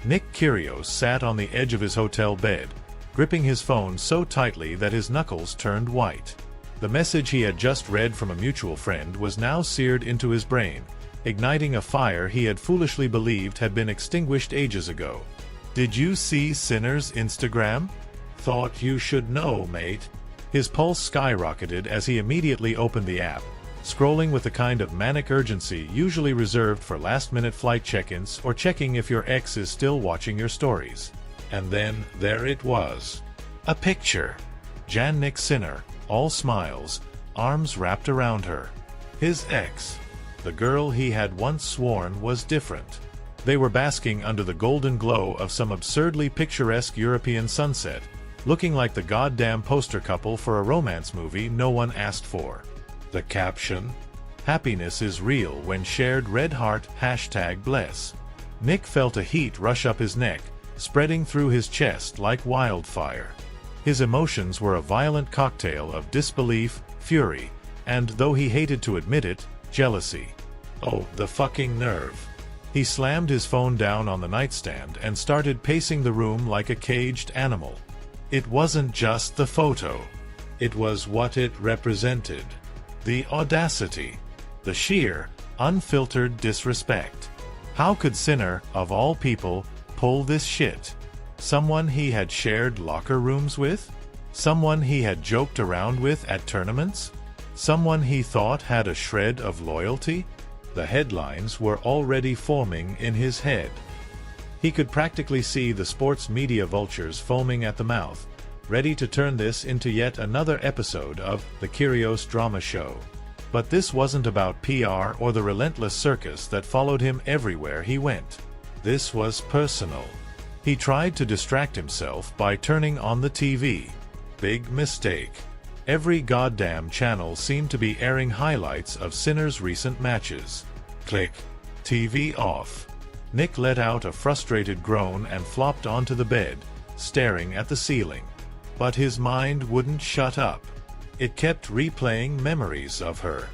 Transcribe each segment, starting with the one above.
Nick Kyrgios sat on the edge of his hotel bed, gripping his phone so tightly that his knuckles turned white. The message he had just read from a mutual friend was now seared into his brain, igniting a fire he had foolishly believed had been extinguished ages ago. "Did you see Sinner's Instagram? Thought you should know, mate." His pulse skyrocketed as he immediately opened the app, scrolling with the kind of manic urgency usually reserved for last-minute flight check-ins or checking if your ex is still watching your stories. And then, there it was. A picture. Jannik Sinner, all smiles, arms wrapped around her. His ex. The girl he had once sworn was different. They were basking under the golden glow of some absurdly picturesque European sunset, looking like the goddamn poster couple for a romance movie no one asked for. The caption? "Happiness is real when shared, red heart, #bless." Nick felt a heat rush up his neck, spreading through his chest like wildfire. His emotions were a violent cocktail of disbelief, fury, and, though he hated to admit it, jealousy. Oh, the fucking nerve. He slammed his phone down on the nightstand and started pacing the room like a caged animal. It wasn't just the photo. It was what it represented. The audacity. The sheer, unfiltered disrespect. How could Sinner, of all people, pull this shit? Someone he had shared locker rooms with? Someone he had joked around with at tournaments? Someone he thought had a shred of loyalty? The headlines were already forming in his head. He could practically see the sports media vultures foaming at the mouth, ready to turn this into yet another episode of the Kyrgios drama show. But this wasn't about PR or the relentless circus that followed him everywhere he went. This was personal. He tried to distract himself by turning on the TV. Big mistake. Every goddamn channel seemed to be airing highlights of Sinner's recent matches. Click. TV off. Nick let out a frustrated groan and flopped onto the bed, staring at the ceiling. But his mind wouldn't shut up. It kept replaying memories of her.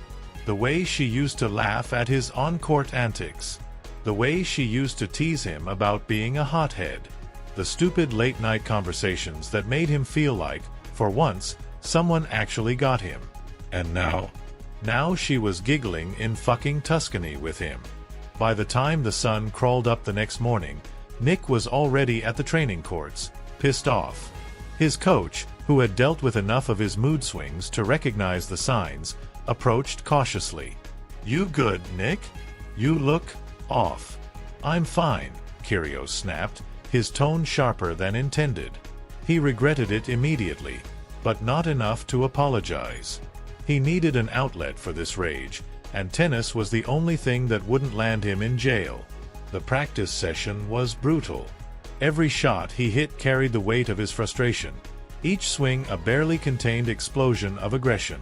The way she used to laugh at his on-court antics. The way she used to tease him about being a hothead. The stupid late-night conversations that made him feel like, for once, someone actually got him. And now she was giggling in fucking Tuscany with him. By the time the sun crawled up the next morning, Nick was already at the training courts, pissed off. His coach, who had dealt with enough of his mood swings to recognize the signs, approached cautiously. "You good, Nick? You look off." "I'm fine," Kyrgios snapped, his tone sharper than intended. He regretted it immediately, but not enough to apologize. He needed an outlet for this rage, and tennis was the only thing that wouldn't land him in jail. The practice session was brutal. Every shot he hit carried the weight of his frustration, each swing a barely contained explosion of aggression.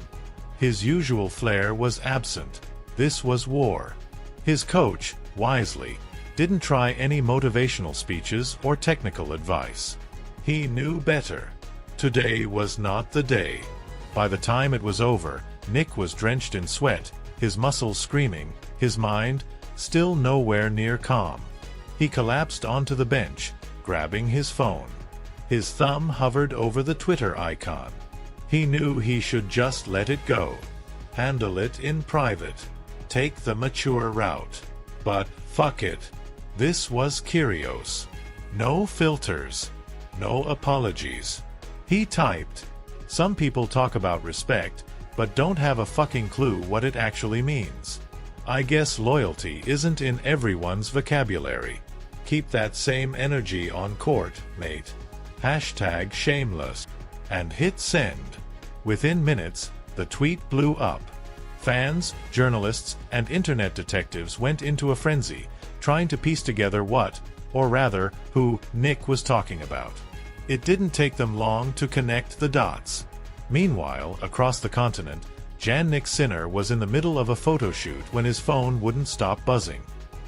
His usual flair was absent. This was war. His coach, wisely, didn't try any motivational speeches or technical advice. He knew better. Today was not the day. By the time it was over, Nick was drenched in sweat, his muscles screaming, his mind still nowhere near calm. He collapsed onto the bench, grabbing his phone. His thumb hovered over the Twitter icon. He knew he should just let it go. Handle it in private. Take the mature route. But, fuck it. This was Kyrgios. No filters. No apologies. He typed. Some people talk about respect, but don't have a fucking clue what it actually means. I guess loyalty isn't in everyone's vocabulary. Keep that same energy on court, mate. #shameless. And hit send. Within minutes, the tweet blew up. Fans, journalists, and internet detectives went into a frenzy, trying to piece together what, or rather, who, Nick was talking about. It didn't take them long to connect the dots. Meanwhile, across the continent, Jannik Sinner was in the middle of a photo shoot when his phone wouldn't stop buzzing.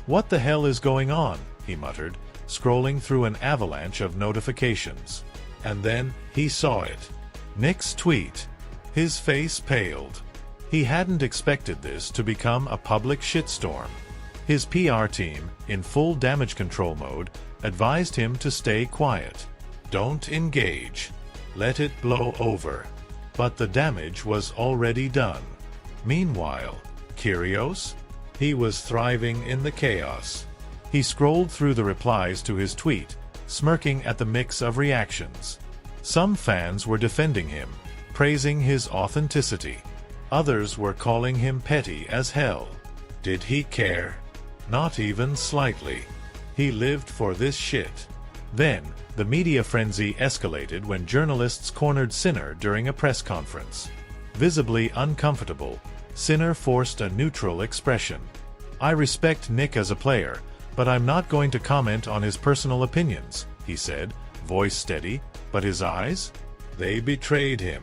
"What the hell is going on?" he muttered, scrolling through an avalanche of notifications. And then, he saw it. Nick's tweet. His face paled. He hadn't expected this to become a public shitstorm. His PR team, in full damage control mode, advised him to stay quiet. Don't engage. Let it blow over. But the damage was already done. Meanwhile, Kyrgios? He was thriving in the chaos. He scrolled through the replies to his tweet, smirking at the mix of reactions. Some fans were defending him, praising his authenticity. Others were calling him petty as hell. Did he care? Not even slightly. He lived for this shit. Then, the media frenzy escalated when journalists cornered Sinner during a press conference. Visibly uncomfortable, Sinner forced a neutral expression. I respect Nick as a player, but I'm not going to comment on his personal opinions, he said, voice steady, but his eyes? They betrayed him.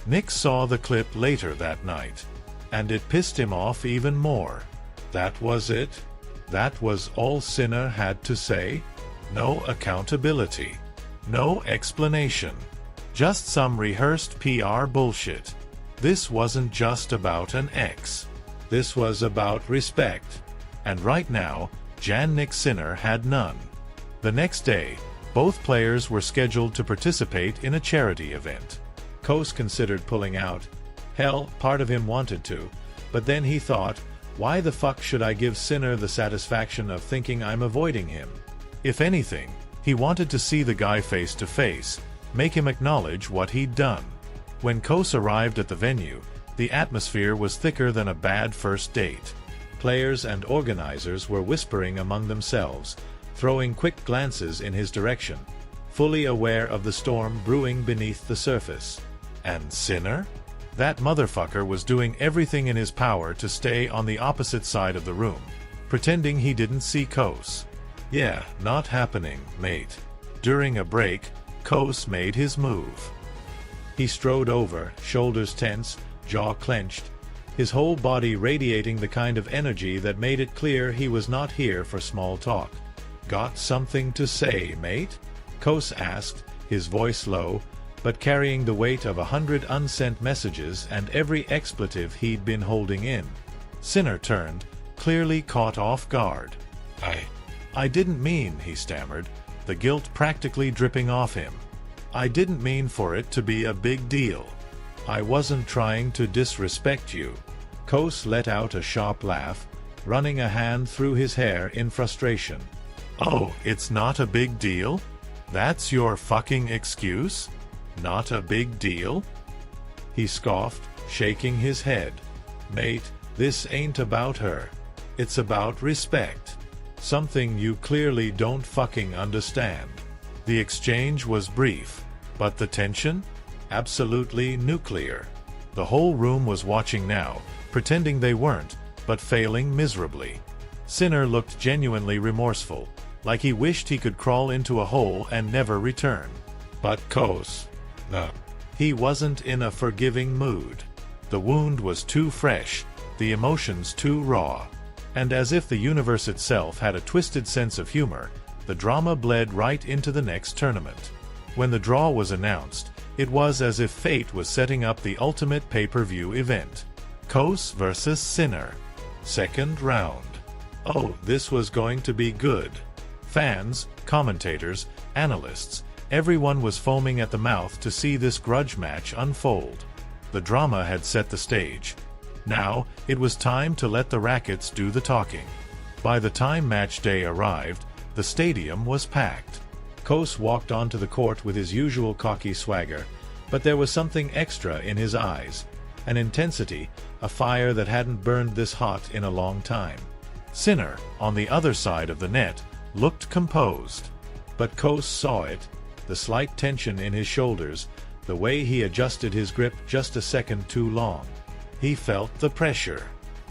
Nick saw the clip later that night, and it pissed him off even more. That was it? That was all Sinner had to say? No accountability. No explanation. Just some rehearsed PR bullshit. This wasn't just about an ex. This was about respect. And right now, Jannik Sinner had none. The next day, both players were scheduled to participate in a charity event. Kos considered pulling out. Hell, part of him wanted to, but then he thought, why the fuck should I give Sinner the satisfaction of thinking I'm avoiding him? If anything, he wanted to see the guy face to face, make him acknowledge what he'd done. When Kos arrived at the venue, the atmosphere was thicker than a bad first date. Players and organizers were whispering among themselves, throwing quick glances in his direction, fully aware of the storm brewing beneath the surface. And Sinner? That motherfucker was doing everything in his power to stay on the opposite side of the room, pretending he didn't see Kos. Yeah, not happening, mate. During a break, Kos made his move. He strode over, shoulders tense, jaw clenched, his whole body radiating the kind of energy that made it clear he was not here for small talk. Got something to say, mate? Kos asked, his voice low, but carrying the weight of 100 unsent messages and every expletive he'd been holding in. Sinner turned, clearly caught off guard. I didn't mean, he stammered, the guilt practically dripping off him. I didn't mean for it to be a big deal. I wasn't trying to disrespect you. Kos let out a sharp laugh, running a hand through his hair in frustration. Oh, it's not a big deal? That's your fucking excuse? Not a big deal? He scoffed, shaking his head. Mate, this ain't about her. It's about respect. Something you clearly don't fucking understand. The exchange was brief, but the tension? Absolutely nuclear. The whole room was watching now, pretending they weren't, but failing miserably. Sinner looked genuinely remorseful, like he wished he could crawl into a hole and never return. But Kos, no. He wasn't in a forgiving mood. The wound was too fresh, the emotions too raw. And as if the universe itself had a twisted sense of humor, the drama bled right into the next tournament. When the draw was announced, it was as if fate was setting up the ultimate pay-per-view event. Kos versus Sinner. Second round. Oh, this was going to be good. Fans, commentators, analysts, everyone was foaming at the mouth to see this grudge match unfold. The drama had set the stage. Now, it was time to let the rackets do the talking. By the time match day arrived, the stadium was packed. Kos walked onto the court with his usual cocky swagger, but there was something extra in his eyes, an intensity, a fire that hadn't burned this hot in a long time. Sinner, on the other side of the net, looked composed. But Kos saw it, the slight tension in his shoulders, the way he adjusted his grip just a second too long. He felt the pressure.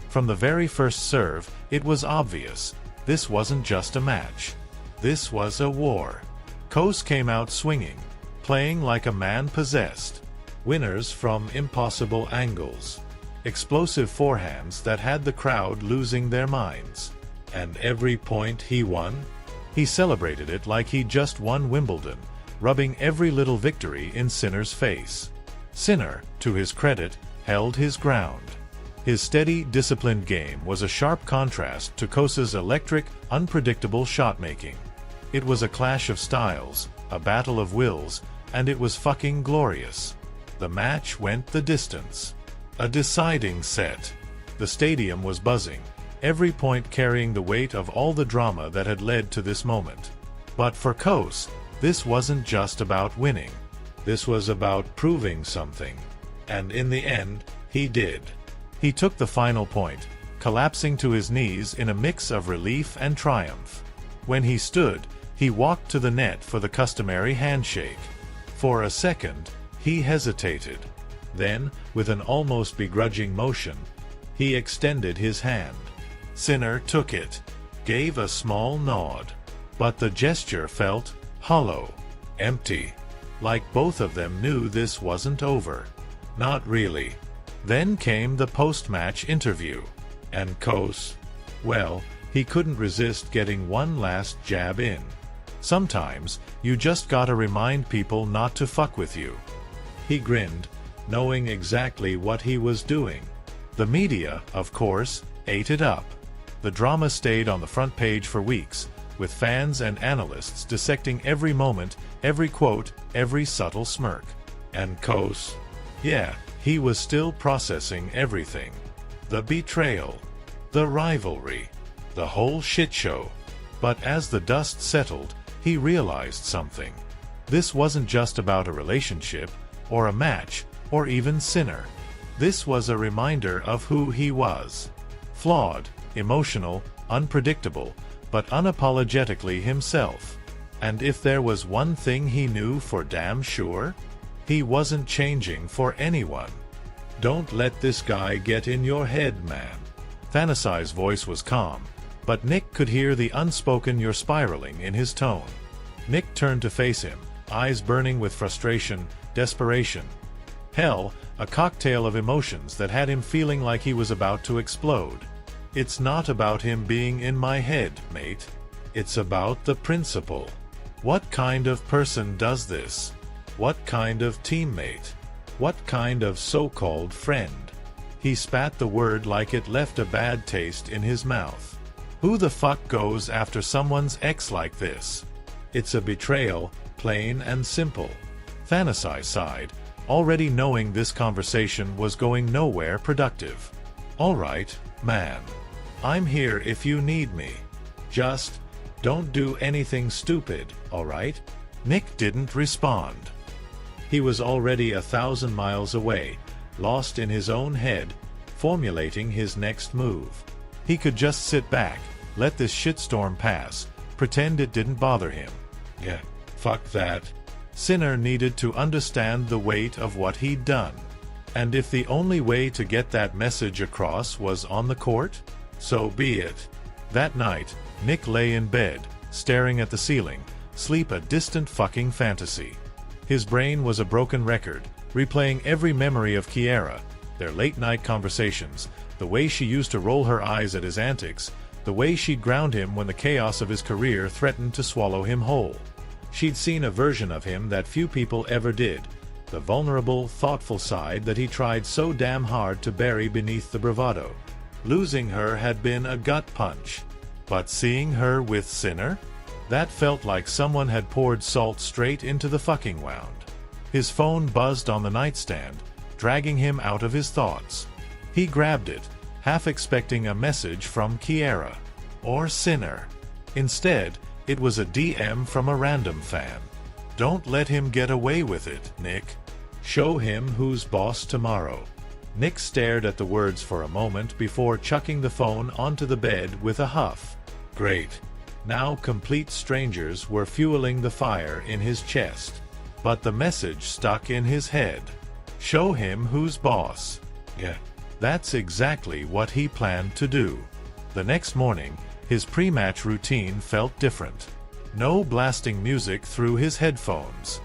From the very first serve, it was obvious. This wasn't just a match. This was a war. Kos came out swinging, playing like a man possessed. Winners from impossible angles. Explosive forehands that had the crowd losing their minds. And every point he won? He celebrated it like he'd just won Wimbledon, rubbing every little victory in Sinner's face. Sinner, to his credit, held his ground. His steady, disciplined game was a sharp contrast to Kosa's electric, unpredictable shot-making. It was a clash of styles, a battle of wills, and it was fucking glorious. The match went the distance. A deciding set. The stadium was buzzing, every point carrying the weight of all the drama that had led to this moment. But for Kos, this wasn't just about winning. This was about proving something. And in the end, he did. He took the final point, collapsing to his knees in a mix of relief and triumph. When he stood, he walked to the net for the customary handshake. For a second, he hesitated. Then, with an almost begrudging motion, he extended his hand. Sinner took it, gave a small nod. But the gesture felt hollow, empty. Like both of them knew this wasn't over. Not really. Then came the post-match interview. And Kos, well, he couldn't resist getting one last jab in. Sometimes, you just gotta remind people not to fuck with you. He grinned, knowing exactly what he was doing. The media, of course, ate it up. The drama stayed on the front page for weeks, with fans and analysts dissecting every moment, every quote, every subtle smirk. And Kos, yeah, he was still processing everything. The betrayal, the rivalry, the whole shit show. But as the dust settled, he realized something. This wasn't just about a relationship, or a match, or even Sinner. This was a reminder of who he was. Flawed, emotional, unpredictable, but unapologetically himself. And if there was one thing he knew for damn sure, he wasn't changing for anyone. Don't let this guy get in your head, man. Thanasai's voice was calm, but Nick could hear the unspoken "you're spiraling" in his tone. Nick turned to face him, eyes burning with frustration, desperation. Hell, a cocktail of emotions that had him feeling like he was about to explode. It's not about him being in my head, mate. It's about the principle. What kind of person does this? What kind of teammate? What kind of so-called friend? He spat the word like it left a bad taste in his mouth. Who the fuck goes after someone's ex like this? It's a betrayal, plain and simple. Thanasai sighed, already knowing this conversation was going nowhere productive. All right, man. I'm here if you need me. Just don't do anything stupid, all right? Nick didn't respond. He was already 1,000 miles away, lost in his own head, formulating his next move. He could just sit back, let this shitstorm pass, pretend it didn't bother him. Yeah, fuck that. Sinner needed to understand the weight of what he'd done. And if the only way to get that message across was on the court, so be it. That night, Nick lay in bed, staring at the ceiling, sleep a distant fucking fantasy. His brain was a broken record, replaying every memory of Kiera, their late-night conversations, the way she used to roll her eyes at his antics, the way she'd ground him when the chaos of his career threatened to swallow him whole. She'd seen a version of him that few people ever did, the vulnerable, thoughtful side that he tried so damn hard to bury beneath the bravado. Losing her had been a gut punch. But seeing her with Sinner? That felt like someone had poured salt straight into the fucking wound. His phone buzzed on the nightstand, dragging him out of his thoughts. He grabbed it, half expecting a message from Kiera. Or Sinner. Instead, it was a DM from a random fan. Don't let him get away with it, Nick. Show him who's boss tomorrow. Nick stared at the words for a moment before chucking the phone onto the bed with a huff. Great. Now complete strangers were fueling the fire in his chest. But the message stuck in his head. Show him who's boss. Yeah, that's exactly what he planned to do. The next morning, his pre-match routine felt different. No blasting music through his headphones.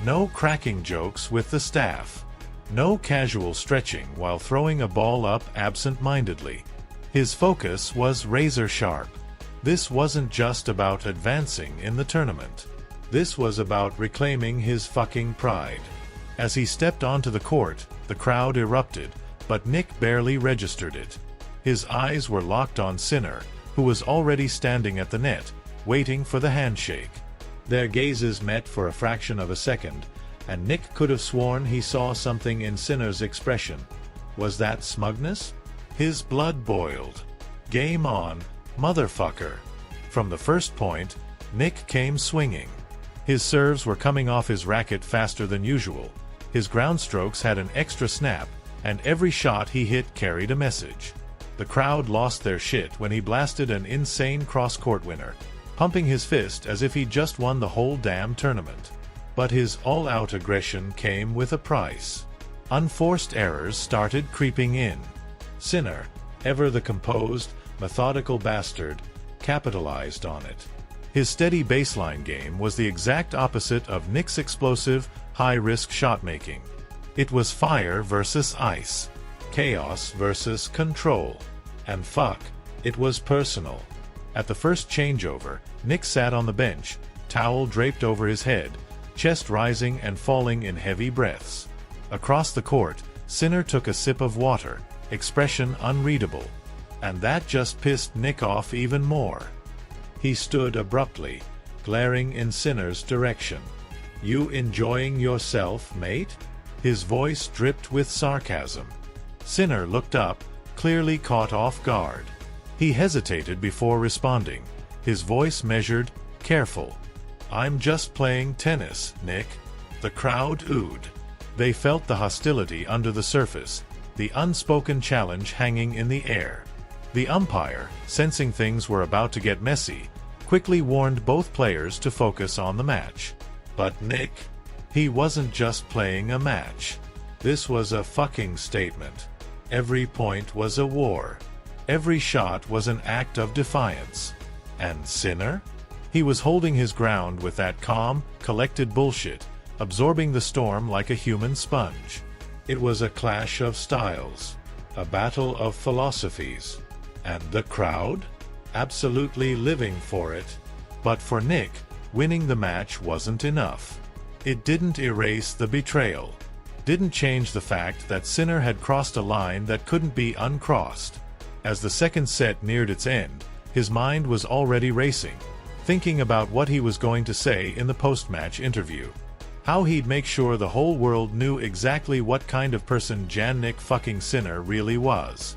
No cracking jokes with the staff. No casual stretching while throwing a ball up absent-mindedly. His focus was razor-sharp. This wasn't just about advancing in the tournament. This was about reclaiming his fucking pride. As he stepped onto the court, the crowd erupted, but Nick barely registered it. His eyes were locked on Sinner, who was already standing at the net, waiting for the handshake. Their gazes met for a fraction of a second, and Nick could have sworn he saw something in Sinner's expression. Was that smugness? His blood boiled. Game on, motherfucker. From the first point, Nick came swinging. His serves were coming off his racket faster than usual. His ground strokes had an extra snap, and every shot he hit carried a message. The crowd lost their shit when he blasted an insane cross-court winner, pumping his fist as if he'd just won the whole damn tournament. But his all-out aggression came with a price. Unforced errors started creeping in. Sinner, ever the composed, methodical bastard, capitalized on it. His steady baseline game was the exact opposite of Nick's explosive, high-risk shot-making. It was fire versus ice. Chaos versus control. And fuck, it was personal. At the first changeover, Nick sat on the bench, towel draped over his head, chest rising and falling in heavy breaths. Across the court, Sinner took a sip of water, expression unreadable. And that just pissed Nick off even more. He stood abruptly, glaring in Sinner's direction. "You enjoying yourself, mate?" His voice dripped with sarcasm. Sinner looked up, clearly caught off guard. He hesitated before responding, his voice measured, careful. "I'm just playing tennis, Nick." The crowd oohed. They felt the hostility under the surface, the unspoken challenge hanging in the air. The umpire, sensing things were about to get messy, quickly warned both players to focus on the match. But Nick? He wasn't just playing a match. This was a fucking statement. Every point was a war. Every shot was an act of defiance. And Sinner? He was holding his ground with that calm, collected bullshit, absorbing the storm like a human sponge. It was a clash of styles, a battle of philosophies. And the crowd? Absolutely living for it. But for Nick, winning the match wasn't enough. It didn't erase the betrayal. Didn't change the fact that Sinner had crossed a line that couldn't be uncrossed. As the second set neared its end, his mind was already racing, thinking about what he was going to say in the post-match interview. How he'd make sure the whole world knew exactly what kind of person Jannik fucking Sinner really was.